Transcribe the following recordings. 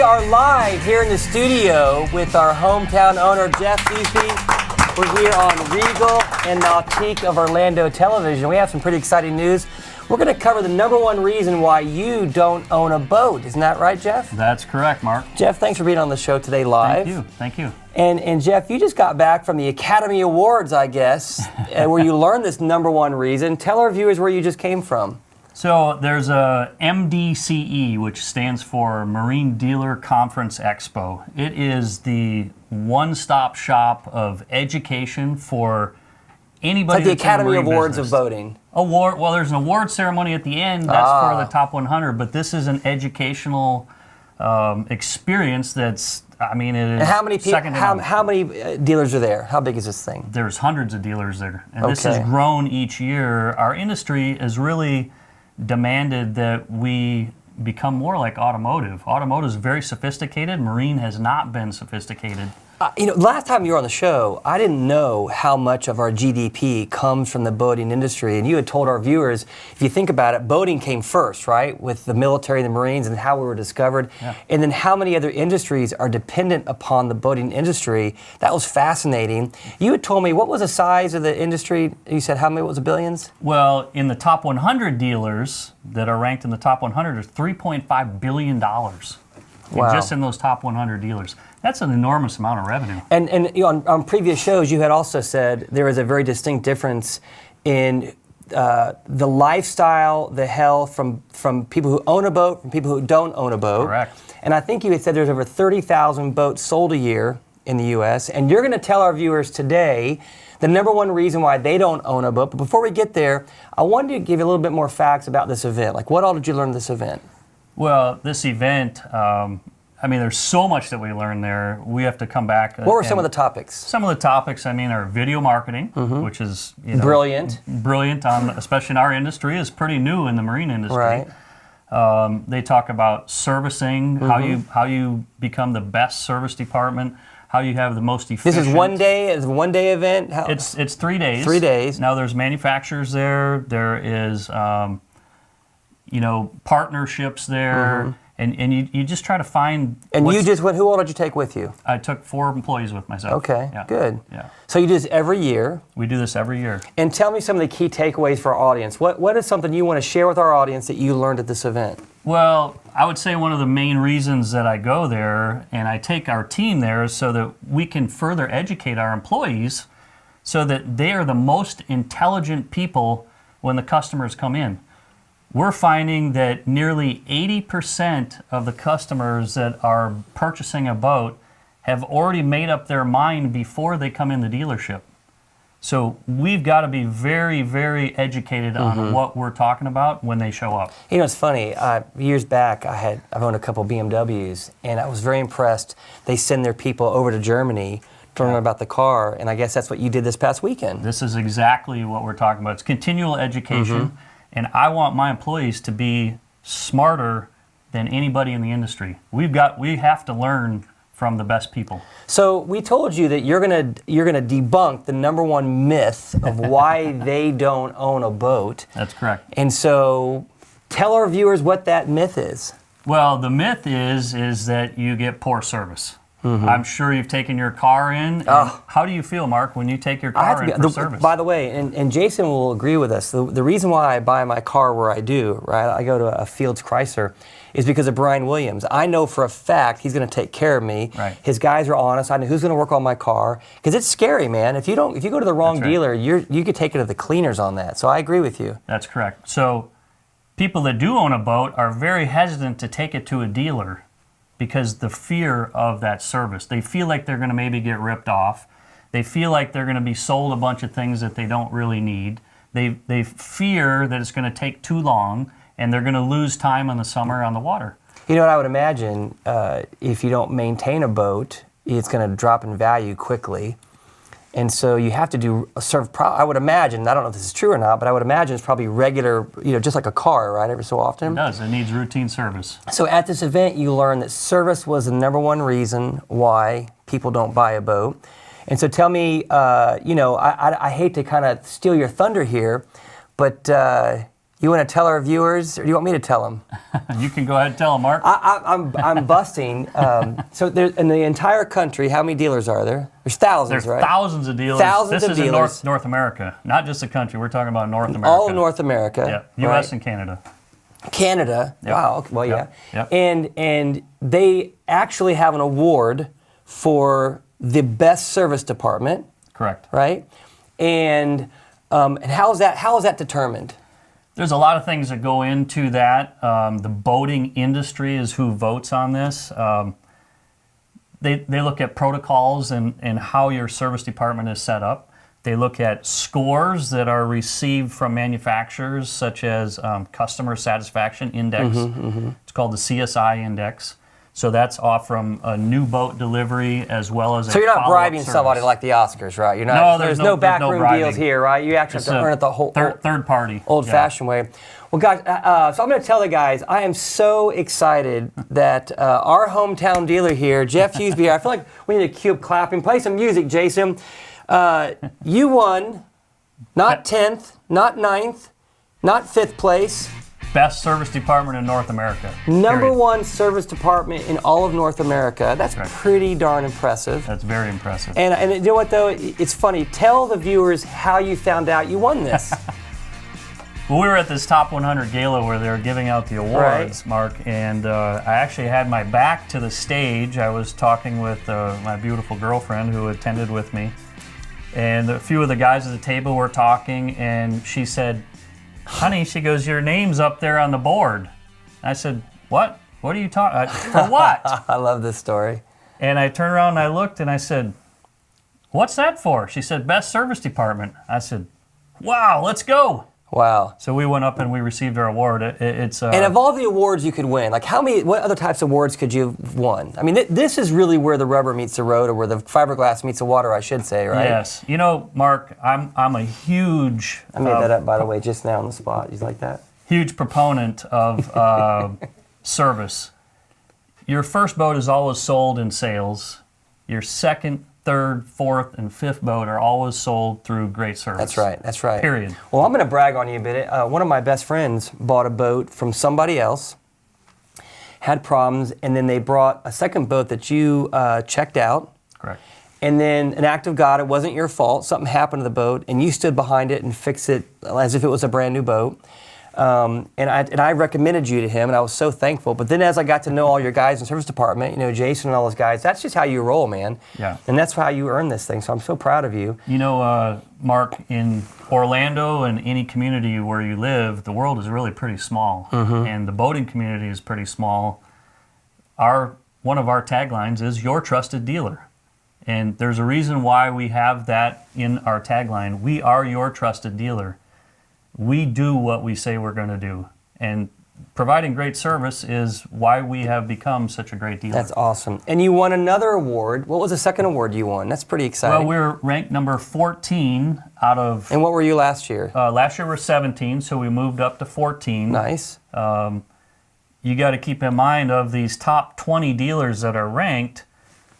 are live here in the studio with our hometown owner, Jeff Husby. We're here on Regal and Nautique of Orlando Television. We have some pretty exciting news. We're going to cover the number one reason why you don't own a boat. Isn't that right, Jeff? That's correct, Mark. Jeff, thanks for being on the show today live. Thank you. And Jeff, you just got back from the Academy Awards, I guess, where you learned this number one reason. Tell our viewers where you just came from. So there's a MDCE, which stands for Marine Dealer Conference Expo. It is the one-stop shop of education for anybody. It's like the Academy Marine Awards business. of boating. Well, there's an award ceremony at the end. That's for the top 100, but this is an educational experience that's, I mean, it is. And how many people? second to none. How many dealers are there? How big is this thing? There's hundreds of dealers there, and Okay. this has grown each year. Our industry is really demanded that we become more like automotive. Automotive is very sophisticated. Marine has not been sophisticated. Last time you were on the show, I didn't know how much of our GDP comes from the boating industry. And you had told our viewers, if you think about it, boating came first, right? With the military, the Marines, and how we were discovered. Yeah. And then how many other industries are dependent upon the boating industry. That was fascinating. You had told me, what was the size of the industry? You said how many was it, billions? Well, in the top 100 dealers that are ranked in the top 100, there's $3.5 billion. Wow. Just in those top 100 dealers. That's an enormous amount of revenue. And on previous shows, you had also said there is a very distinct difference in the lifestyle, the health from people who own a boat, from people who don't own a boat. Correct. And I think you had said there's over 30,000 boats sold a year in the U.S. And you're going to tell our viewers today the number one reason why they don't own a boat. But before we get there, I wanted to give you a little bit more facts about this event. Like, what all did you learn at this event? Well, this event, there's so much that we learned there. We have to come back. What were some of the topics? Some of the topics, are video marketing, which is brilliant. Brilliant, especially in our industry, is pretty new in the marine industry. Right. They talk about servicing, how you become the best service department, how you have the most efficient. This is one day. It's a one-day event. It's 3 days. 3 days. Now there's manufacturers there. There is. Partnerships there, and you just try to find. And who all did you take with you? I took 4 employees with myself. Okay, yeah. Good. Yeah. So you do this every year. We do this every year. And tell me some of the key takeaways for our audience. What is something you want to share with our audience that you learned at this event? Well, I would say one of the main reasons that I go there and I take our team there is so that we can further educate our employees so that they are the most intelligent people when the customers come in. We're finding that nearly 80% of the customers that are purchasing a boat have already made up their mind before they come in the dealership. So we've got to be very, very educated on what we're talking about when they show up. It's funny. Years back, I've owned a couple BMWs, and I was very impressed. They send their people over to Germany to learn about the car, and I guess that's what you did this past weekend. This is exactly what we're talking about. It's continual education. And I want my employees to be smarter than anybody in the industry. We have to learn from the best people. So we told you that you're gonna debunk the number one myth of why they don't own a boat. That's correct. And so tell our viewers what that myth is. Well, the myth is that you get poor service. I'm sure you've taken your car in. How do you feel, Mark, when you take your car in for service? By the way, and Jason will agree with us, the reason why I buy my car where I do, right, I go to a Fields Chrysler, is because of Brian Williams. I know for a fact he's going to take care of me. Right. His guys are honest. I know who's going to work on my car. Because it's scary, man. If you go to the wrong dealer, you could take it to the cleaners on that. So I agree with you. That's correct. So people that do own a boat are very hesitant to take it to a dealer because the fear of that service. They feel like they're going to maybe get ripped off. They feel like they're going to be sold a bunch of things that they don't really need. They fear that it's going to take too long, and they're going to lose time in the summer on the water. You know what I would imagine, if you don't maintain a boat, it's going to drop in value quickly. And so you have to I would imagine, I don't know if this is true or not, but I would imagine it's probably regular, just like a car, right, every so often? It does. It needs routine service. So at this event, you learned that service was the number one reason why people don't buy a boat. And so tell me, I hate to kind of steal your thunder here, but You want to tell our viewers, or do you want me to tell them? You can go ahead and tell them, Mark. I'm busting. So there, in the entire country, how many dealers are there? There's thousands, There's right? thousands of dealers. Thousands this of is dealers. in North America, not just the country. We're talking about North America. All of North America. Yeah, U.S. right? and Canada. Canada. Yep. Wow. Okay. Well, Yep. yeah. Yep. And they actually have an award for the best service department, Correct. right? And how is that determined? There's a lot of things that go into that. The boating industry is who votes on this. They look at protocols and how your service department is set up. They look at scores that are received from manufacturers, such as Customer Satisfaction Index. It's called the CSI Index. So that's off from a new boat delivery as well as So a you're not follow-up bribing service. somebody like the Oscars, right? You're not. No, there's no backroom bribing. deals here, right? You actually It's have to earn it the whole third party. old-fashioned way. Well, guys, so I'm going to tell the guys, I am so excited that our hometown dealer here, Jeff Husby here, I feel like we need to cue up clapping. Play some music, Jason. You won, not 10th, not 9th, not 5th place. Best service department in North America. Number period. one service department in all of North America. That's Right. pretty darn impressive. That's very impressive. And you know what, though? It's funny. Tell the viewers how you found out you won this. Well, we were at this Top 100 Gala where they were giving out the awards, Mark, and I actually had my back to the stage. I was talking with my beautiful girlfriend who attended with me, and a few of the guys at the table were talking, and she said, "Honey," she goes, "your name's up there on the board." I said, "What? What are you talking for? What?" I love this story. And I turned around and I looked and I said, "What's that for?" She said, "Best service department." I said, "Wow, let's go." Wow. So we went up and we received our award. It's And of all the awards you could win, like what other types of awards could you have won? I mean, this is really where the rubber meets the road, or where the fiberglass meets the water, I should say, right? Yes. You know, Mark, I'm a huge I made that up, by the way, just now on the spot. You like that? huge proponent of service. Your first boat is always sold in sales. Your second, third, fourth, and fifth boat are always sold through great service. That's right. That's right. Period. Well, I'm going to brag on you a bit. One of my best friends bought a boat from somebody else, had problems, and then they brought a second boat that you checked out. Correct. And then, an act of God, it wasn't your fault. Something happened to the boat, and you stood behind it and fixed it as if it was a brand new boat. And I recommended you to him, and I was so thankful. But then as I got to know all your guys in the service department, you know, Jason and all those guys, that's just how you roll, man. Yeah. And that's how you earn this thing. So I'm so proud of you. You know, Mark, in Orlando and any community where you live, the world is really pretty small. And the boating community is pretty small. One of our taglines is your trusted dealer. And there's a reason why we have that in our tagline. We are your trusted dealer. We do what we say we're going to do. And providing great service is why we have become such a great dealer. That's awesome. And you won another award. What was the second award you won? That's pretty exciting. Well, we're ranked number 14 out of... And what were you last year? last year we're 17, so we moved up to 14. Nice. You got to keep in mind, of these top 20 dealers that are ranked,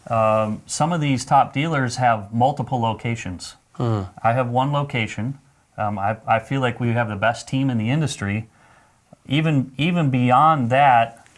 some of these top dealers have multiple locations. I have one location. I feel like we have the best team in the industry. Even beyond that,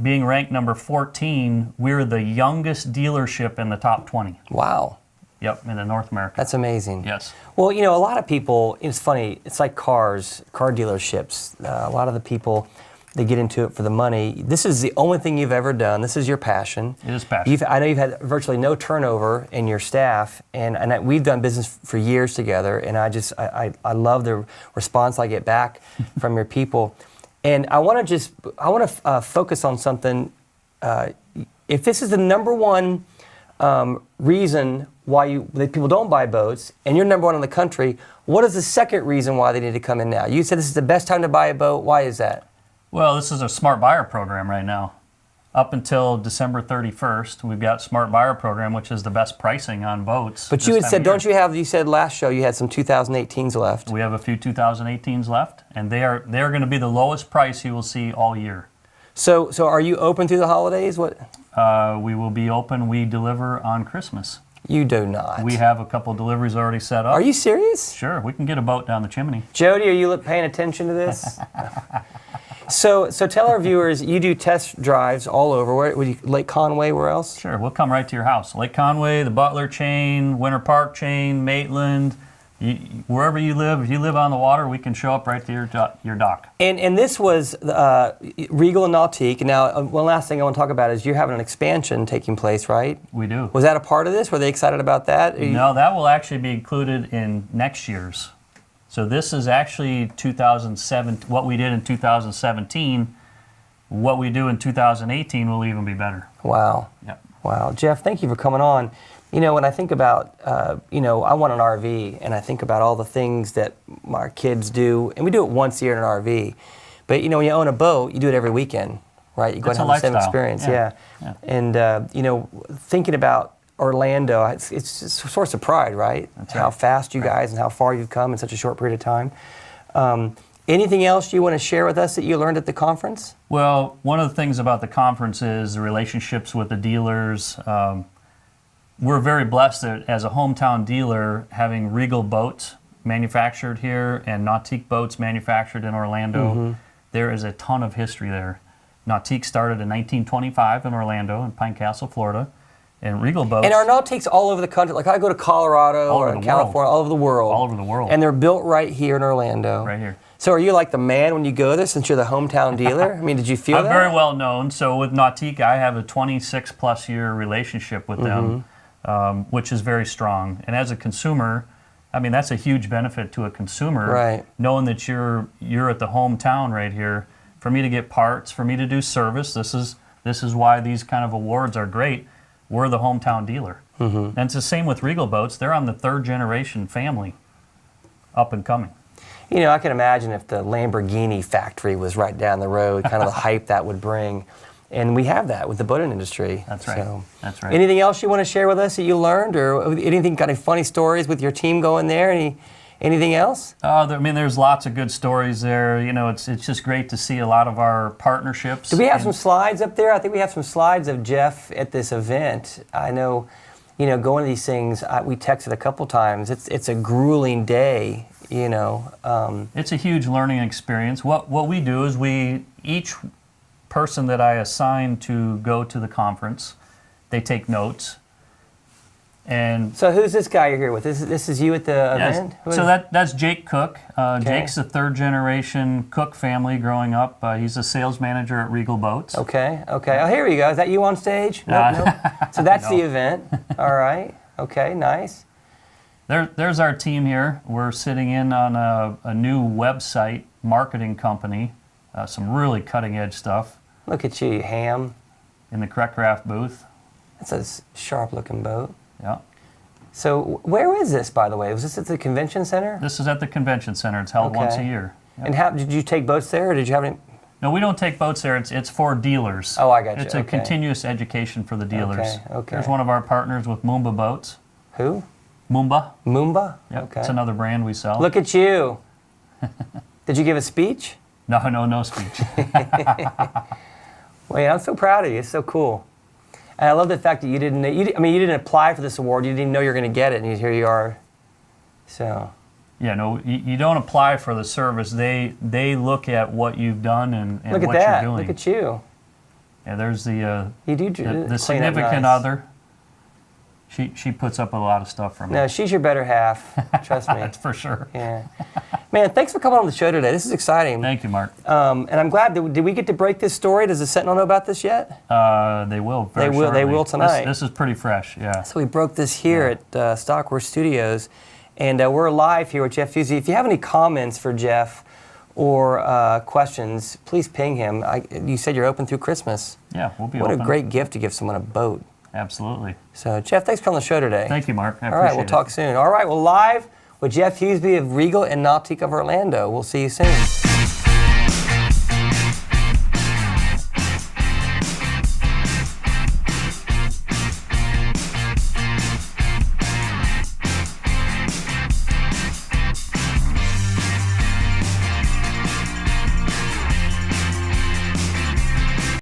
being ranked number 14, we're the youngest dealership in the top 20. Wow. Yep, in North America. That's amazing. Yes. Well, you know, a lot of people, it's funny, it's like car dealerships. A lot of the people, they get into it for the money. This is the only thing you've ever done. This is your passion. It is passion. I know you've had virtually no turnover in your staff, and we've done business for years together, and I love the response I get back from your people. And I want to focus on something. If this is the number one reason why that people don't buy boats, and you're number one in the country, what is the second reason why they need to come in now? You said this is the best time to buy a boat. Why is that? Well, this is a Smart Buyer program right now. Up until December 31st, we've got Smart Buyer program, which is the best pricing on boats. But you had said, don't you have? You said last show you had some 2018s left. We have a few 2018s left, and they are going to be the lowest price you will see all year. So are you open through the holidays? What? We will be open. We deliver on Christmas. You do not. We have a couple deliveries already set up. Are you serious? Sure, we can get a boat down the chimney. Jody, are you paying attention to this? So tell our viewers, you do test drives all over. Where, Lake Conway, where else? Sure, we'll come right to your house. Lake Conway, the Butler chain, Winter Park chain, Maitland. Wherever you live, if you live on the water, we can show up right to your dock. And this was Regal and Nautique. Now, one last thing I want to talk about is you're having an expansion taking place, right? We do. Was that a part of this? Were they excited about that? No, that will actually be included in next year's. So this is actually 2007. What we did in 2017. What we do in 2018 will even be better. Wow. Yep. Wow. Jeff, thank you for coming on. You know, when I think about, I want an RV, and I think about all the things that my kids do, and we do it once a year in an RV. But, when you own a boat, you do it every weekend, right? You go and have the same experience. Yeah. And, thinking about Orlando, it's just a source of pride, right? That's how fast you guys and how far you've come in such a short period of time. Anything else you want to share with us that you learned at the conference? Well, one of the things about the conference is the relationships with the dealers. We're very blessed that as a hometown dealer, having Regal Boats manufactured here and Nautique Boats manufactured in Orlando, there is a ton of history there. Nautique started in 1925 in Orlando, in Pine Castle, Florida, and Regal Boats. And our Nautiques all over the country. Like I go to Colorado or California, all over the world. All over the world. And they're built right here in Orlando. Right here. So are you like the man when you go there since you're the hometown dealer? I mean, did you feel that? I'm very well known. So with Nautique, I have a 26 plus year relationship with them. Which is very strong. And as a consumer, I mean, that's a huge benefit to a consumer, right? Knowing that you're at the hometown right here. For me to get parts, for me to do service, this is why these kind of awards are great. We're the hometown dealer. And it's the same with Regal Boats. They're on the third generation family, up and coming. I can imagine if the Lamborghini factory was right down the road, kind of the hype that would bring. And we have that with the boating industry. That's right. So, that's right. Anything else you want to share with us that you learned, or anything kind of funny stories with your team going there? Anything else? There's lots of good stories there. It's just great to see a lot of our partnerships. Do we have some slides up there? I think we have some slides of Jeff at this event. I know, going to these things, we texted a couple times. It's a grueling day. It's a huge learning experience. What we do is each person that I assign to go to the conference, they take notes. And so who's this guy you're here with? This is you at the event? So that's Jake Cook. Jake's a third generation Cook family growing up. He's a sales manager at Regal Boats. Okay. Oh, here you go. Is that you on stage? Nope. So that's the event. All right. Okay, nice. There's our team here. We're sitting in on a new website marketing company. Some really cutting-edge stuff. Look at you, Ham. In the Craft booth. That's a sharp-looking boat. Yeah. So where is this, by the way? Was this at the convention center? This is at the convention center. It's held once a year. Yep. And how did you take boats there, or did you have any? No, we don't take boats there. It's for dealers. Oh, I got you. It's a continuous education for the dealers. Okay. There's one of our partners with Moomba Boats. Who? Moomba. Moomba? Yep. Okay. It's another brand we sell. Look at you. Did you give a speech? No speech. Well, yeah, I'm so proud of you. It's so cool. And I love the fact that you didn't apply for this award. You didn't even know you were going to get it, and here you are. So. Yeah, no, you don't apply for the service. They look at what you've done and look at what that. you're doing. Look at you. Yeah, there's the significant nice. other. She puts up a lot of stuff for me. No, she's your better half. Trust me. That's for sure. Yeah. Man, thanks for coming on the show today. This is exciting. Thank you, Mark. And I'm glad. Did we get to break this story? Does the Sentinel know about this yet? They will. They will tonight. This is pretty fresh. Yeah. So we broke this here at Stockworth Studios, and we're live here with Jeff Husby. If you have any comments for Jeff or questions, please ping him. You said you're open through Christmas. Yeah, we'll be open. open. What a great gift to give someone a boat. Absolutely. So, Jeff, thanks for coming on the show today. Thank you, Mark. I appreciate it. All right, we'll talk soon. All right, well, live with Jeff Husby of Regal and Nautique of Orlando. We'll see you soon.